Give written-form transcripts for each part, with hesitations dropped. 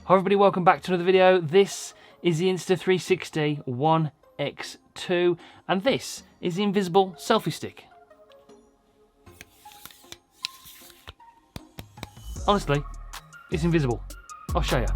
Hi everybody, welcome back to another video. This is the Insta360 One X2 and this is the invisible selfie stick. Honestly, it's invisible. I'll show you.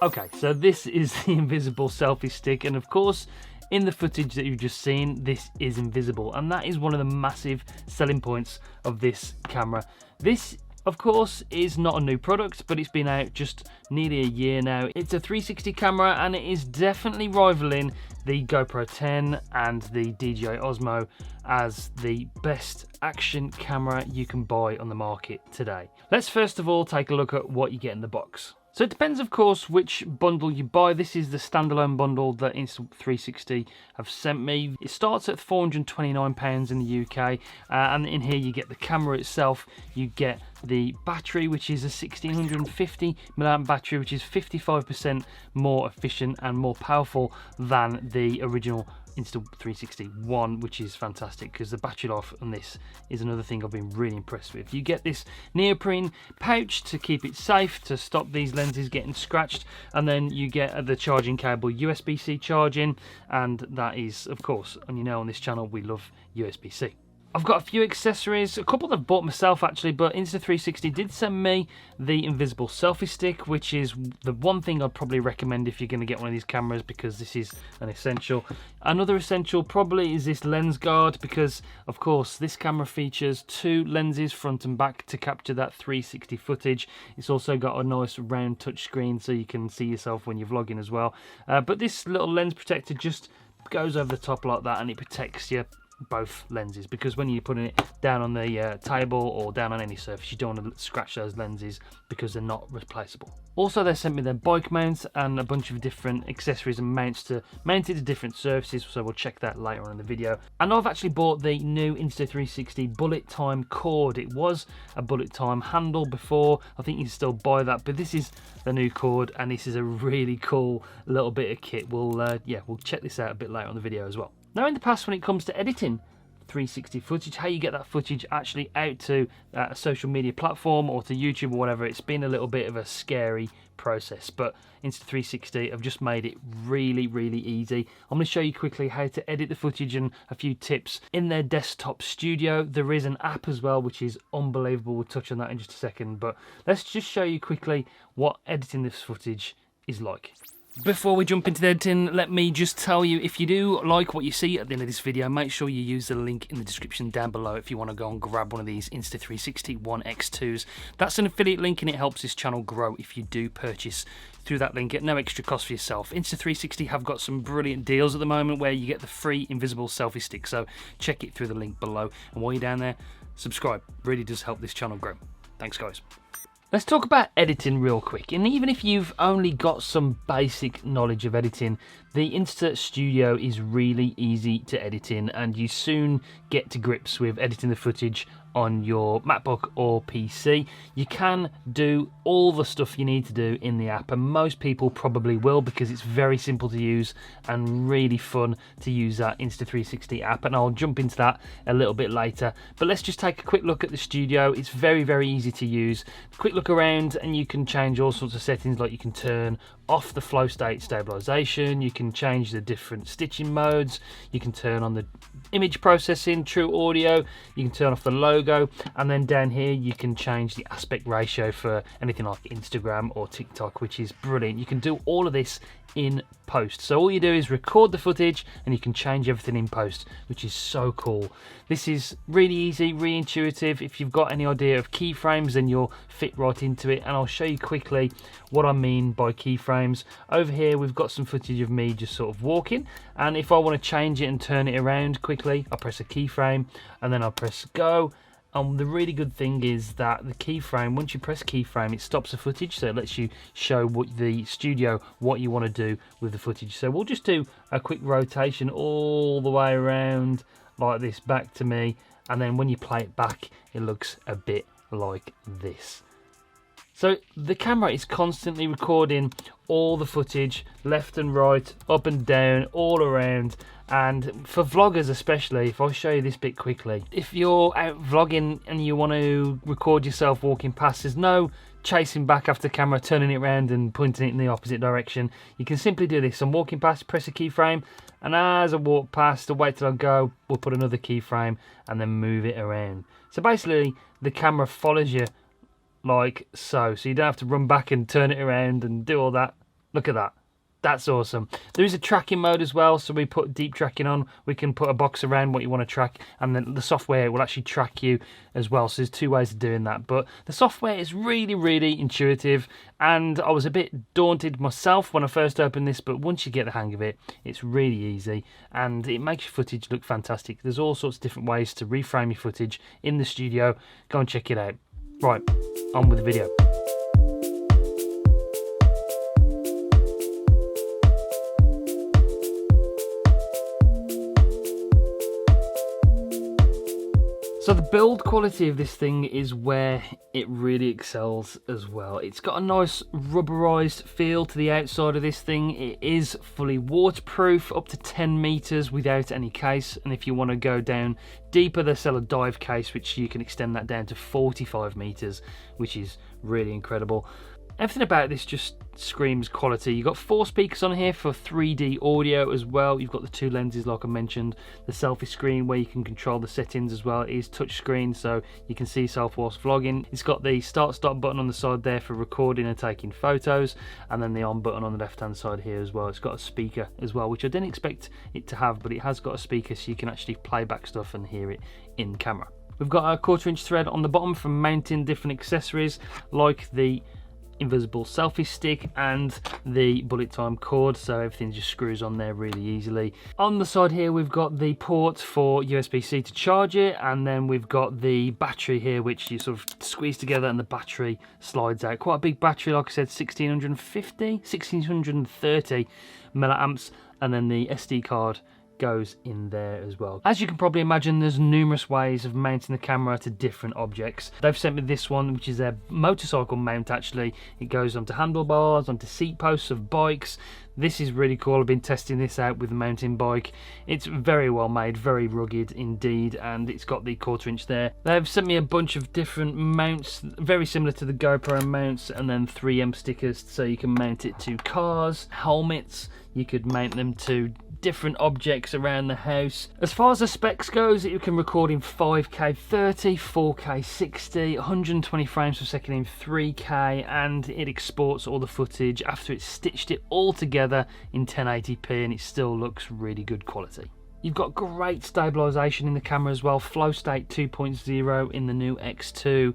Okay, so this is the invisible selfie stick, and of course in the footage that you've just seen, this is invisible, and that is one of the massive selling points of this camera. This of course is not a new product, but it's been out just nearly a year now. It's a 360 camera and it is definitely rivaling the GoPro 10 and the DJI Osmo as the best action camera you can buy on the market today. Let's first of all take a look at what you get in the box. So it depends, of course, which bundle you buy. This is the standalone bundle that Insta360 have sent me. It starts at £429 in the UK, and in here you get the camera itself, you get the battery, which is a 1650 mAh battery, which is 55% more efficient and more powerful than the original Insta360 One, which is fantastic because the battery life on this is another thing I've been really impressed with. You get this neoprene pouch to keep it safe, to stop these lenses getting scratched, and then you get the charging cable, USB-C charging, and that is, of course, and you know on this channel we love USB-C. I've got a few accessories, a couple that I've bought myself actually, but Insta360 did send me the invisible selfie stick, which is the one thing I'd probably recommend if you're going to get one of these cameras, because this is an essential. Another essential probably is this lens guard, because of course this camera features two lenses front and back to capture that 360 footage. It's also got a nice round touch screen so you can see yourself when you're vlogging as well. But this little lens protector just goes over the top like that and it protects you both lenses, because when you're putting it down on the table or down on any surface, you don't want to scratch those lenses because they're not replaceable. Also, they sent me their bike mounts and a bunch of different accessories and mounts to mount it to different surfaces, so we'll check that later on in the video. And I've actually bought the new Insta360 bullet time cord. It was a bullet time handle before, I think you can still buy that, but this is the new cord and this is a really cool little bit of kit. We'll check this out a bit later on the video as well. Now, in the past, when it comes to editing 360 footage, how you get that footage actually out to a social media platform or to YouTube or whatever, it's been a little bit of a scary process, but Insta360 have just made it really, really easy. I'm going to show you quickly how to edit the footage and a few tips. In their desktop studio, there is an app as well, which is unbelievable. We'll touch on that in just a second, but let's just show you quickly what editing this footage is like. Before we jump into the editing, let me just tell you, if you do like what you see at the end of this video, make sure you use the link in the description down below if you want to go and grab one of these Insta360 One X2s. That's an affiliate link and it helps this channel grow if you do purchase through that link at no extra cost for yourself. Insta360 have got some brilliant deals at the moment where you get the free invisible selfie stick, so check it through the link below. And while you're down there, subscribe. Really does help this channel grow. Thanks, guys. Let's talk about editing real quick, and even if you've only got some basic knowledge of editing, the Insta Studio is really easy to edit in, and you soon get to grips with editing the footage on your MacBook or PC. You can do all the stuff you need to do in the app, and most people probably will because it's very simple to use and really fun to use that Insta360 app, and I'll jump into that a little bit later. But let's just take a quick look at the studio. It's very, very easy to use. Quick look around and you can change all sorts of settings, like you can turn off the flow state stabilization, you can change the different stitching modes, you can turn on the image processing, true audio, you can turn off the logo, and then down here you can change the aspect ratio for anything like Instagram or TikTok, which is brilliant. You can do all of this in post. So all you do is record the footage and you can change everything in post, which is so cool. This is really easy, really intuitive. If you've got any idea of keyframes, then you'll fit right into it, and I'll show you quickly what I mean by keyframes. Over here we've got some footage of me just sort of walking, and if I want to change it and turn it around quickly, I press a keyframe and then I press go, And the really good thing is that the keyframe, once you press keyframe, it stops the footage, so it lets you show what the studio what you want to do with the footage. So we'll just do a quick rotation all the way around like this back to me, and then when you play it back, it looks a bit like this. So the camera is constantly recording all the footage, left and right, up and down, all around. And for vloggers especially, if I show you this bit quickly, if you're out vlogging and you want to record yourself walking past, there's no chasing back after the camera, turning it around and pointing it in the opposite direction. You can simply do this. I'm walking past, press a keyframe, and as I walk past, I'll wait till I go, we'll put another keyframe and then move it around. So basically, the camera follows you like so. So you don't have to run back and turn it around and do all that. Look at that. That's awesome. There is a tracking mode as well, so we put deep tracking on. We can put a box around what you want to track, and then the software will actually track you as well. So there's two ways of doing that. But the software is really, really intuitive, and I was a bit daunted myself when I first opened this, but once you get the hang of it, it's really easy, and it makes your footage look fantastic. There's all sorts of different ways to reframe your footage in the studio. Go and check it out. Right, on with the video. So the build quality of this thing is where it really excels as well. It's got a nice rubberized feel to the outside of this thing. It is fully waterproof, up to 10 meters without any case. And if you want to go down deeper, they sell a dive case, which you can extend that down to 45 meters, which is really incredible. Everything about this just screams quality. You've got 4 speakers on here for 3D audio as well. You've got the 2 lenses like I mentioned. The selfie screen where you can control the settings as well. It is touch screen, so you can see yourself whilst vlogging. It's got the start-stop button on the side there for recording and taking photos, and then the on button on the left-hand side here as well. It's got a speaker as well, which I didn't expect it to have, but it has got a speaker so you can actually play back stuff and hear it in camera. We've got a 1/4 inch thread on the bottom for mounting different accessories like the invisible selfie stick and the bullet time cord, so everything just screws on there really easily. On the side here we've got the port for USB-C to charge it, and then we've got the battery here which you sort of squeeze together and the battery slides out. Quite a big battery, like I said, 1630 milliamps, and then the SD card goes in there as well. As you can probably imagine, there's numerous ways of mounting the camera to different objects. They've sent me this one, which is a motorcycle mount actually. It goes onto handlebars, onto seat posts of bikes. This is really cool. I've been testing this out with the mountain bike. It's very well made, very rugged indeed, and it's got the 1/4 inch there. They've sent me a bunch of different mounts, very similar to the GoPro mounts, and then 3M stickers so you can mount it to cars, helmets. You could mount them to different objects around the house. As far as the specs goes, it can record in 5K 30, 4K 60, 120 frames per second in 3K, and it exports all the footage after it's stitched it all together in 1080p, and it still looks really good quality. You've got great stabilisation in the camera as well, flow state 2.0 in the new X2.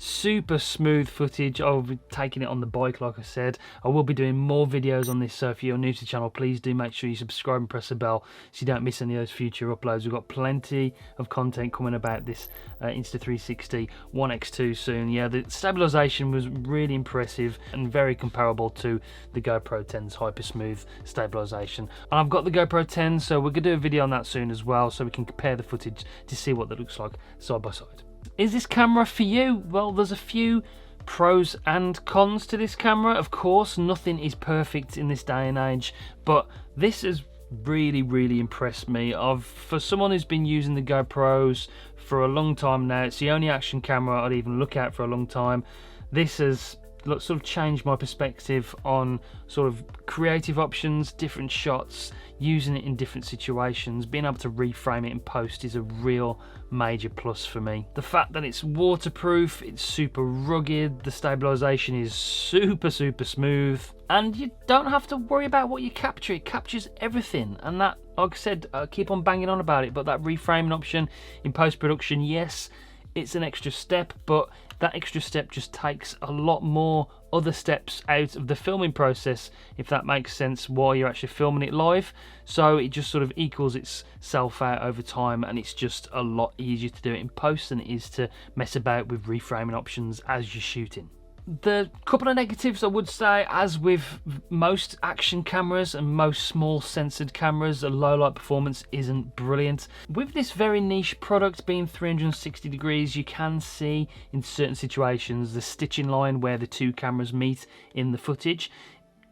Super smooth footage. I'll be taking it on the bike, like I said. I will be doing more videos on this, so if you're new to the channel, please do make sure you subscribe and press the bell so you don't miss any of those future uploads. We've got plenty of content coming about this Insta360 One X2 soon. Yeah, the stabilisation was really impressive and very comparable to the GoPro 10's hyper smooth stabilisation. And I've got the GoPro 10, so we're going to do a video on that soon as well, so we can compare the footage to see what that looks like side by side. Is this camera for you? Well, there's a few pros and cons to this camera. Of course, nothing is perfect in this day and age, but this has really impressed me. For someone who's been using the GoPros for a long time now, it's the only action camera I'd even look at for a long time. This has sort of changed my perspective on sort of creative options, different shots, using it in different situations. Being able to reframe it in post is a real major plus for me. The fact that it's waterproof, it's super rugged, the stabilization is super smooth, and you don't have to worry about what you capture. It captures everything, and that, like I said, I keep on banging on about it, but that reframing option in post-production, yes, it's an extra step, but that extra step just takes a lot more other steps out of the filming process, if that makes sense, while you're actually filming it live. So it just sort of equals itself out over time, and it's just a lot easier to do it in post than it is to mess about with reframing options as you're shooting. The couple of negatives I would say, as with most action cameras and most small censored cameras, the low light performance isn't brilliant. With this very niche product being 360 degrees, you can see in certain situations the stitching line where the two cameras meet in the footage.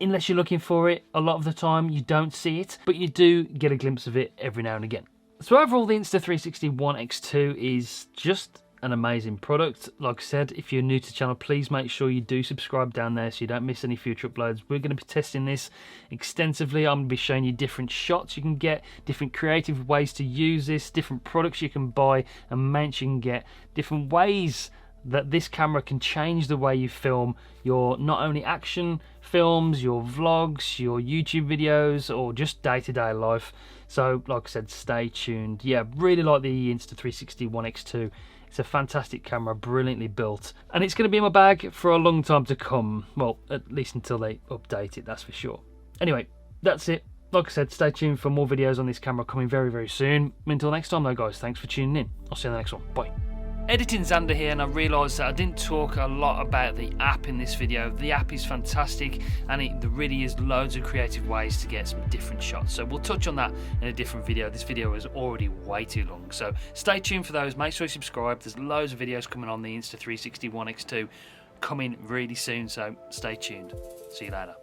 Unless you're looking for it, a lot of the time you don't see it, but you do get a glimpse of it every now and again. So overall, the Insta360 One X2 is just an amazing product. Like I said, if you're new to the channel, please make sure you do subscribe down there so you don't miss any future uploads. We're going to be testing this extensively. I'm going to be showing you different shots you can get, different creative ways to use this, different products you can buy and mounts you can get, different ways that this camera can change the way you film your not only action films, your vlogs, your YouTube videos, or just day-to-day life. So like I said, stay tuned. Yeah, really like the Insta360 One X2. It's a fantastic camera, brilliantly built, and it's going to be in my bag for a long time to come. Well, at least until they update it, that's for sure. Anyway, that's it. Like I said, stay tuned for more videos on this camera coming very, very soon. Until next time though, guys, thanks for tuning in. I'll see you in the next one. Bye. Editing Xander here, and I realised that I didn't talk a lot about the app in this video. The app is fantastic, and there really is loads of creative ways to get some different shots. So we'll touch on that in a different video. This video is already way too long, so stay tuned for those. Make sure you subscribe. There's loads of videos coming on the Insta360 One X2 coming really soon, so stay tuned. See you later.